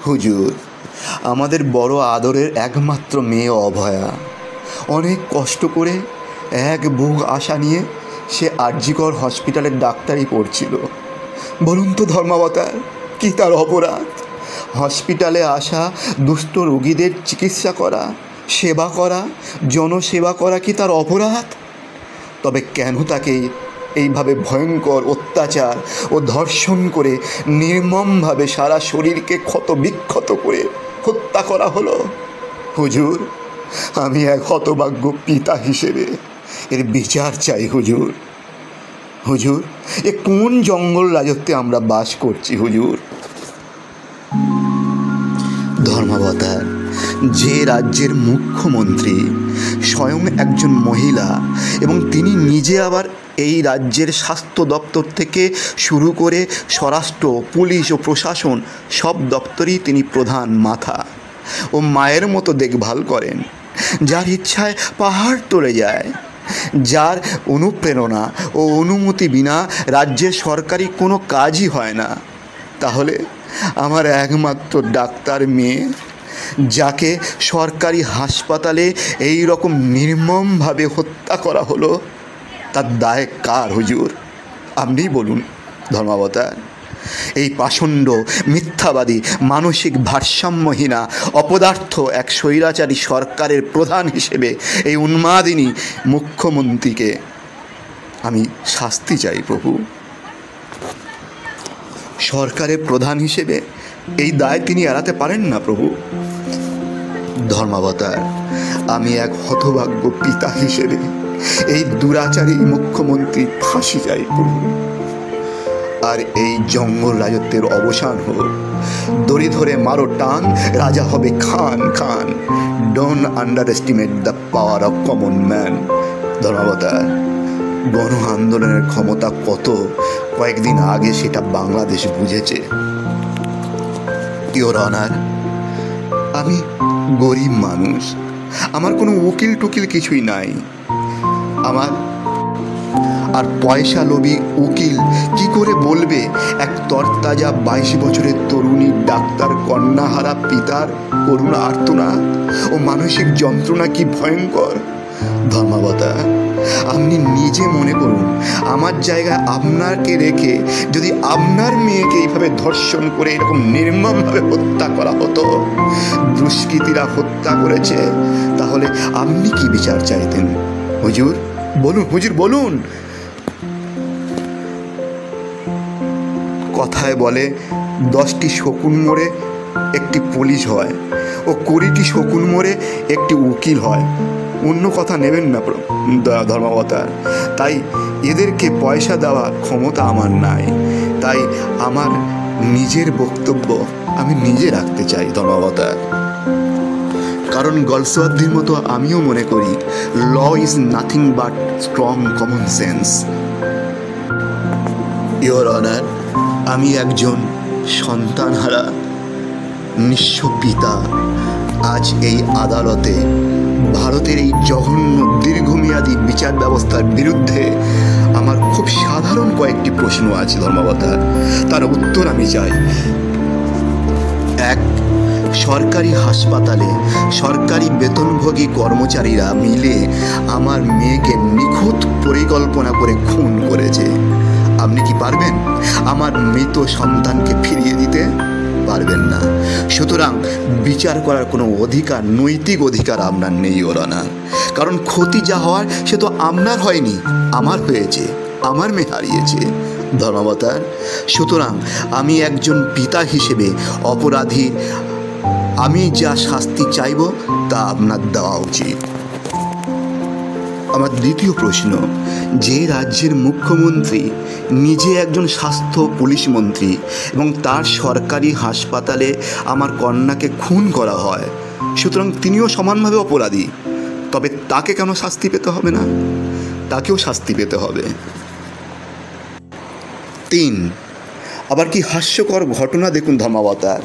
হুজুর, আমাদের বড় আদরের একমাত্র মেয়ে অভয়া অনেক কষ্ট করে এক বুক আশা নিয়ে সে আরজিকর হসপিটালের ডাক্তারি পড়ছিল। বলুন তো ধর্মাবতার, কি তার অপরাধ? হসপিটালে আসা দুস্থ রোগীদের চিকিৎসা করা, সেবা করা, জনসেবা করা কি তার অপরাধ? তবে কেন তাকে এইভাবে ভয়ঙ্কর অত্যাচার ও ধর্ষণ করে নির্মমভাবে সারা শরীরকে ক্ষত বিক্ষত করে হত্যা করা হলো? হুজুর, আমি এক হতভাগ্য পিতা হিসেবে এর বিচার চাই হুজুর। হুজুর, এ কোন জঙ্গল রাজত্বে আমরা বাস করছি হুজুর? ধর্মাবতার, যে রাজ্যের মুখ্যমন্ত্রী স্বয়ং একজন মহিলা এবং তিনি নিজে আবার এই রাজ্যের স্বাস্থ্য দপ্তর থেকে শুরু করে স্বরাষ্ট্র, পুলিশ ও প্রশাসন সব দপ্তরই তিনি প্রধান মাথা ও মায়ের মতো দেখভাল করেন, যার ইচ্ছায় পাহাড় টলে যায়, যার অনুপ্রেরণা ও অনুমতি বিনা রাজ্যের সরকারি কোনো কাজই হয় না, তাহলে আমার একমাত্র ডাক্তার মেয়ে, যাকে সরকারি হাসপাতালে এই রকম নির্মমভাবে হত্যা করা হলো, তার দায় কার হুজুর? আপনিই বলুন ধর্মাবতার। এই পাষণ্ড, মিথ্যাবাদী, মানসিক ভারসাম্যহীনা, অপদার্থ এক স্বৈরাচারী সরকারের প্রধান হিসেবে এই উন্মাদিনী মুখ্যমন্ত্রীকে আমি শাস্তি চাই প্রভু। সরকারের প্রধান হিসেবে এই দায় তিনি এড়াতে পারেন না প্রভু। ধর্মাবতার, আমি এক হতভাগ্য পিতা হিসেবে এই দুরাচারী মুখ্যমন্ত্রী ফাঁসি চাই প্রভু। আর এই জঙ্গল রাজত্বের অবসান হোক। দড়ি ধরে মারো টান, রাজা হবে খান খান। Don't underestimate the power of common man. ধর্মাবতার, গণ আন্দোলনের ক্ষমতা কত কয়েকদিন আগে সেটা বাংলাদেশ বুঝেছে। ইওর অনার, আমি গরিব মানুষ, আমার কোনো উকিল টুকিল কিছুই নাই। আমার আর পয়সা লোভী উকিল কি করে বলবে এক তরতাজা 22 বছরের তরুণী ডাক্তার কন্যাহারা পিতার করুণা আর্তনাদ ও মানসিক যন্ত্রণা কি ভয়ঙ্কর? ধর্মাবতার, আপনি নিজে মনে করুন, আমার জায়গায় আপনাকে রেখে যদি আপনার মেয়েকে এইভাবে ধর্ষণ করে এরকম নির্মমভাবে হত্যা করা হতো, দুষ্কৃতীরা হত্যা করেছে, তাহলে আপনি কি বিচার চাইতেন হুজুর? বলুন হুজুর, বলুন। কথায় বলে 10টি শকুন মোড়ে একটি পুলিশ হয় ও 20টি শকুন মোড়ে একটি উকিল হয়। অন্য কথা নেবেন না ধর্মাবতার। তাই এদেরকে পয়সা দেওয়ার ক্ষমতা আমার নাই। তাই আমার নিজের বক্তব্য আমি নিজে রাখতে চাই ধর্মাবতার। কারণ গলসওয়ার্দির মতো আমিও মনে করি law is nothing but strong common sense. Your honour, আমি একজন সন্তানহারা নিঃস্ব পিতা আজ এই আদালতে ভারতের এই জঘন্য দীর্ঘমেয়াদী বিচার ব্যবস্থার বিরুদ্ধে আমার খুব সাধারণ কয়েকটি প্রশ্ন আছে ধর্মাবতার, তার উত্তর আমি চাই। এক, সরকারি হাসপাতালে সরকারি বেতনভোগী কর্মচারীরা মিলে আমার মেয়েকে নিখুঁত পরিকল্পনা করে খুন করেছে। আপনি কি পারবেন আমার মৃত সন্তানকে ফিরিয়ে দিতে? পারবেন না। সুতরাং বিচার করার কোনো অধিকার, নৈতিক অধিকার আপনার নেই ওর অনার। কারণ ক্ষতি যা হওয়ার সে তো আপনার হয়নি, আমার হয়েছে, আমার মেয়ে হারিয়েছে ধর্মাবতার। সুতরাং আমি একজন পিতা হিসেবে অপরাধী আমি যা শাস্তি চাইব তা আপনার দেওয়া উচিত। আমার দ্বিতীয় প্রশ্ন, যে রাজ্যের মুখ্যমন্ত্রী নিজে একজন স্বাস্থ্য পুলিশ মন্ত্রী এবং তার সরকারি হাসপাতালে আমার কন্যাকে খুন করা হয়, সুতরাং তিনিও সমানভাবে অপরাধী, তবে তাকে কেন শাস্তি পেতে হবে না? তাকেও শাস্তি পেতে হবে। 3, আবার কি হাস্যকর ঘটনা দেখুন ধর্মাবতার।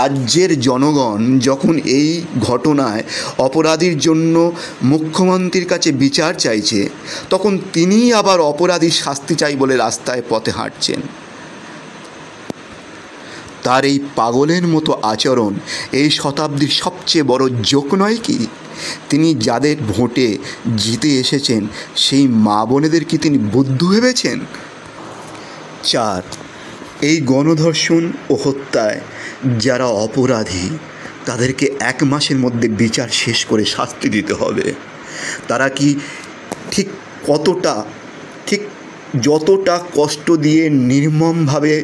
রাজ্যের জনগণ যখন এই ঘটনায় অপরাধীর জন্য মুখ্যমন্ত্রীর কাছে বিচার চাইছে, তখন তিনিই আবার অপরাধীর শাস্তি চাই বলে রাস্তায় পথে হাঁটছেন। তার এই পাগলের মতো আচরণ এই শতাব্দীর সবচেয়ে বড় জোক নয় কি? তিনি যাদের ভোটে জিতে এসেছেন সেই মা বোনেদের কি তিনি বুদ্ধু ভেবেছেন? 4, এই গণধর্ষণ ও হত্যায় যারা অপরাধী তাদেরকে 1 মাসের মধ্যে বিচার শেষ করে শাস্তি দিতে হবে। তারা কি ঠিক যতটা কষ্ট দিয়ে নির্মমভাবে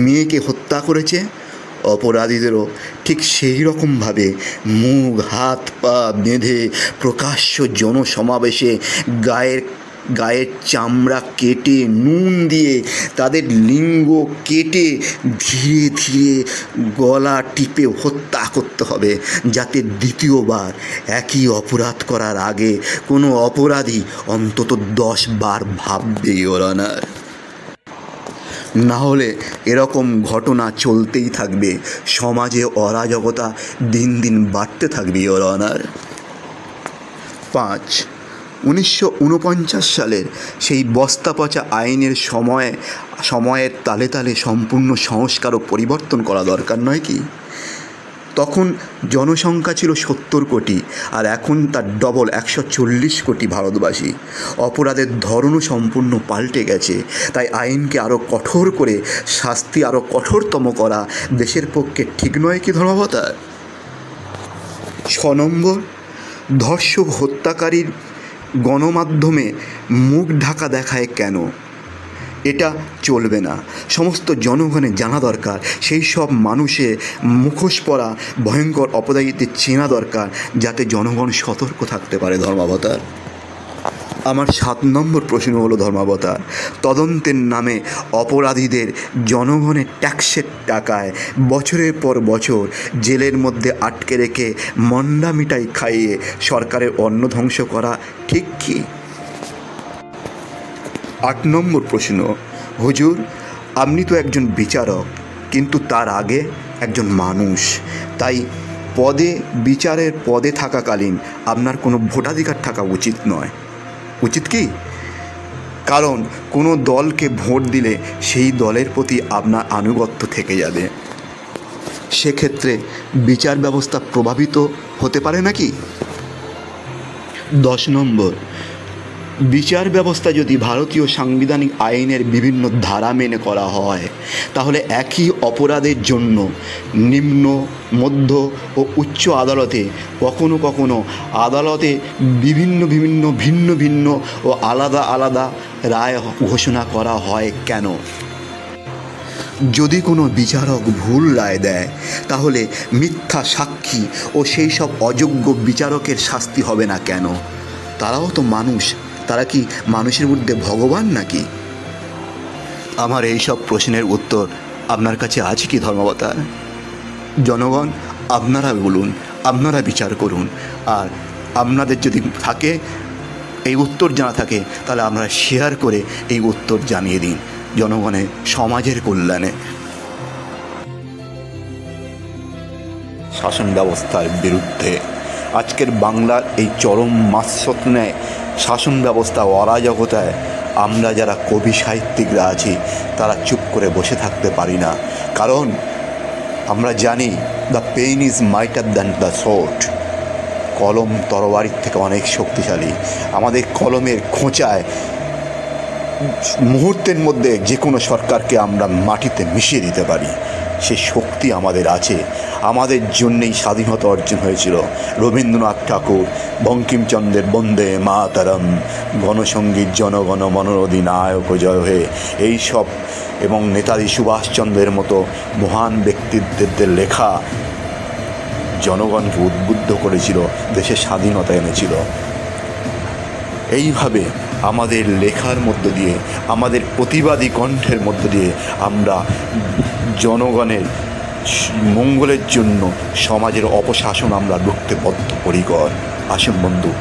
মেয়েকে হত্যা করেছে, অপরাধীদেরও ঠিক সেই রকমভাবে মুখ হাত পা বেঁধে প্রকাশ্য জনসমাবেশে গায়ের চামড়া কেটে নুন দিয়ে তাদের লিঙ্গ কেটে ধীরে ধীরে গলা টিপে হত্যা করতে হবে, যাতে দ্বিতীয়বার একই অপরাধ করার আগে কোনো অপরাধী অন্তত 10 বার ভাববে ইওর অনার। না হলে এরকম ঘটনা চলতেই থাকবে, সমাজে অরাজকতা দিন দিন বাড়তে থাকবে ইওর অনার। 5, 1949 সালের সেই বস্তা পচা আইনের সময়ের তালে তালে সম্পূর্ণ সংস্কার ও পরিবর্তন করা দরকার নয় কি? তখন জনসংখ্যা ছিল 70 কোটি, আর এখন তার ডবল 140 কোটি ভারতবাসী। অপরাধের ধরনও সম্পূর্ণ পাল্টে গেছে, তাই আইনকে আরও কঠোর করে শাস্তি আরও কঠোরতম করা দেশের পক্ষে ঠিক নয় কি ধর্মাবতার? 6 নম্বর, ধর্ষক হত্যাকারীর গণমাধ্যমে মুখ ঢাকা দেখায় কেন? এটা চলবে না। সমস্ত জনগণের জানা দরকার, সেই সব মানুষের মুখোশ পরা ভয়ঙ্কর অপরাধীদের চেনা দরকার, যাতে জনগণ সতর্ক থাকতে পারে ধর্মাবতার। আমার 7 নম্বর প্রশ্ন হলো ধর্মাবতার, তদন্তের নামে অপরাধীদের জনগণের ট্যাক্সের টাকায় বছরের পর বছর জেলের মধ্যে আটকে রেখে মন্ডা মিঠাই খাইয়ে সরকারের অন্ন ধ্বংস করা ঠিক কি? 8 নম্বর প্রশ্ন, হুজুর আপনি তো একজন বিচারক, কিন্তু তার আগে একজন মানুষ, তাই বিচারের পদে থাকাকালীন আপনার কোনো ভোটাধিকার থাকা উচিত নয়, উচিত কি? কারণ কোনো দলকে ভোট দিলে সেই দলের প্রতি আপনার আনুগত্য থেকে যাবে, সেক্ষেত্রে বিচার ব্যবস্থা প্রভাবিত হতে পারে নাকি? 10 নম্বর, বিচার ব্যবস্থা যদি ভারতীয় সাংবিধানিক আইনের বিভিন্ন ধারা মেনে করা হয়, তাহলে একই অপরাধের জন্য নিম্ন, মধ্য ও উচ্চ আদালতে কখনো কখনো আদালতে ভিন্ন ভিন্ন ও আলাদা আলাদা রায় ঘোষণা করা হয় কেন? যদি কোনো বিচারক ভুল রায় দেয়, তাহলে মিথ্যা সাক্ষী ও সেই সব অযোগ্য বিচারকের শাস্তি হবে না কেন? তারাও তো মানুষ, তারা কি মানুষের মধ্যে ভগবান নাকি? আমার এই সব প্রশ্নের উত্তর আপনার কাছে আছে কি ধর্মাবতার? জনগণ আপনারা বলুন, আপনারা বিচার করুন, আর আপনাদের যদি থাকে এই উত্তর জানা থাকে, তাহলে আপনারা শেয়ার করে এই উত্তর জানিয়ে দিন জনগণের সমাজের কল্যাণে। শাসন ব্যবস্থার বিরুদ্ধে আজকের বাংলার এই চরম মাৎসন্যায় শাসন ব্যবস্থা অরাজকতায় আমরা যারা কবি সাহিত্যিকরা আছি তারা চুপ করে বসে থাকতে পারি না, কারণ আমরা জানি the pain is mightier than the sword. কলম তরবারির থেকে অনেক শক্তিশালী। আমাদের কলমের খোঁচায় মুহূর্তের মধ্যে যে কোনো সরকারকে আমরা মাটিতে মিশিয়ে দিতে পারি, সে শক্তি আমাদের আছে। আমাদের জন্যেই স্বাধীনতা অর্জন হয়েছিল। রবীন্দ্রনাথ ঠাকুর, বঙ্কিমচন্দ্রের বন্দে মাতরম, গণসঙ্গীত জনগণ মনোধিনায়ক জয় হে, এই সব এবং নেতাজি সুভাষচন্দ্রের মতো মহান ব্যক্তিত্বের লেখা জনগণকে উদ্বুদ্ধ করেছিল, দেশের স্বাধীনতা এনেছিল। এইভাবে আমাদের লেখার মধ্য দিয়ে, আমাদের প্রতিবাদী কণ্ঠের মধ্য দিয়ে আমরা জনগণের মঙ্গলের জন্য সমাজের অপশাসন আমরা রুখতে বদ্ধপরিকর। আসুন বন্ধু।